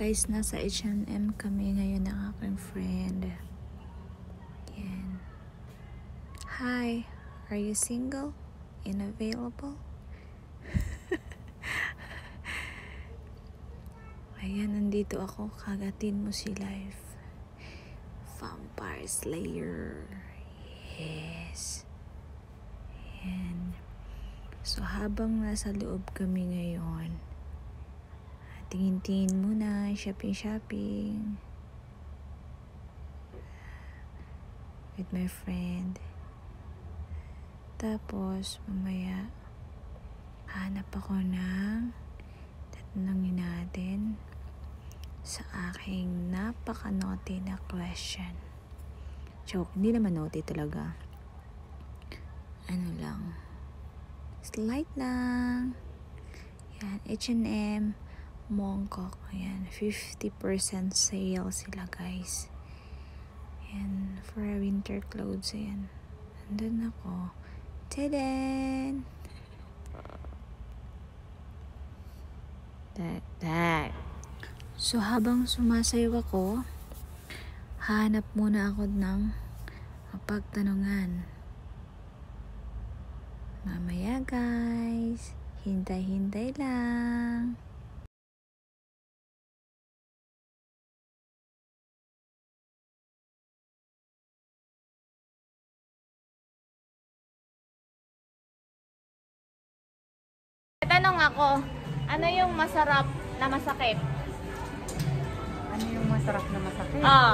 Guys, nasa H&M kami ngayon ng aking friend. Yan. Hi, are you single and available? Ayan, nandito ako. Kagatin mo si Life. Vampire Slayer. Yes. Ayan. So, habang nasa loob kami ngayon, tingin-tingin muna, shopping with my friend. Tapos mamaya hanap ako ng tatanungin natin sa aking napaka-naughty na question. Joke, hindi naman naughty talaga. Ano lang, slight lang. Yan, H&M Mongkok. Ayan, 50% sale sila, guys. Ayan, for winter clothes. Ayan, andun ako. Tadaan! That. So, habang sumasayaw ako, hanap muna ako ng pagtanungan. Mamaya, guys. Hintay-hintay lang. Tanong ako, ano yung masarap na masakit? Ano yung masarap na masakit? Ah.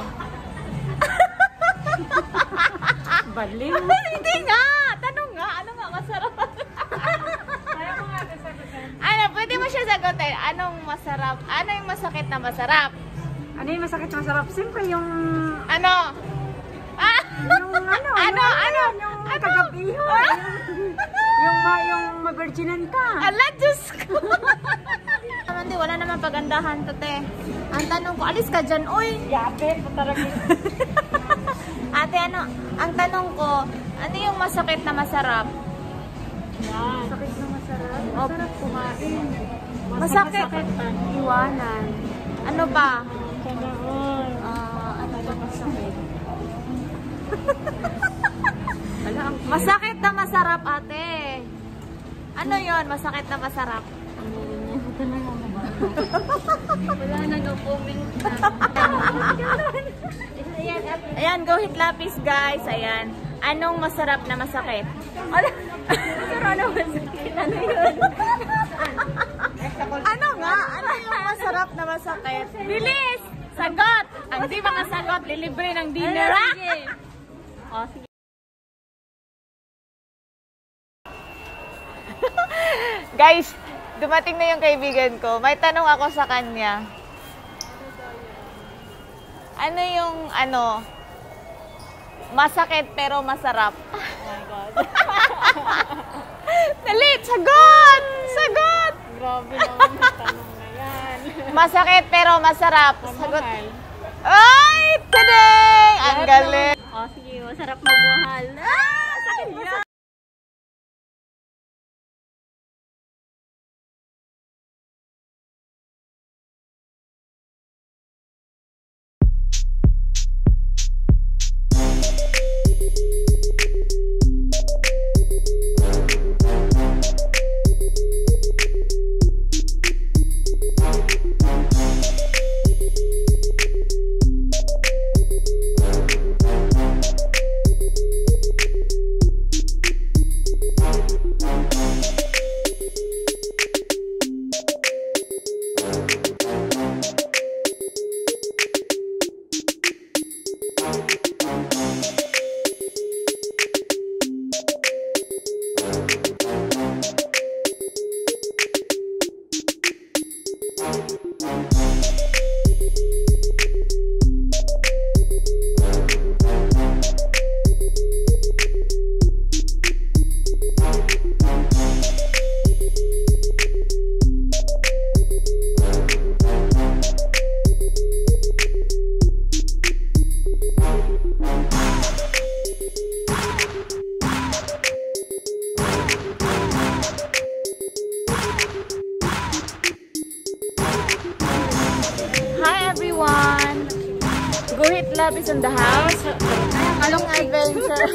Baling. Hindi nga! Tanong nga, ano nga masarap? Kaya mo nga sasagutin. Ano, pwede mo siya sagutin. Anong masarap? Ano yung masakit na masarap? Ano yung masakit na masarap? Siyempre yung... Ano? Ah! Yung ano? Ano? Yung kagabi yun. Yung mag-virginan ka. Ala, Diyos ko! Hindi, wala naman pagandahan to, te. Ang tanong ko, alis ka dyan, uy! Yape, putarag yun. Ate, ano? Ang tanong ko, ano yung masakit na masarap? Yan. Masakit na masarap. Masarap kumain. Masakit. Iwanan. Ano ba? Kanaon. Ano ba masakit? Wala ang... Masakit na masarap, ate. Ano yon? Masakit na masarap? Wala na no-comment na. Ayan, go hit lapis, guys. Ayan. Anong masarap na masakit? Ano? Ano masakit? Ano yun? Ano nga? Ano yung masarap na masakit? Bilis! Sagot! Ang di makasagot, lilibre ng dinner. Oh, sige. Guys, dumating na yung kaibigan ko. May tanong ako sa kanya. Ano yung, masakit pero masarap? Oh my God. Dali, sagot! Sagot! Grabe naman yung tanong na yan. Masakit pero masarap. Sagot. Magmahal. Ay! Tadang! Ang galing. Oh, sige. Masarap magmahal. Ah! Sakit mo sa... Guhit Love is in the house. Anong adventure?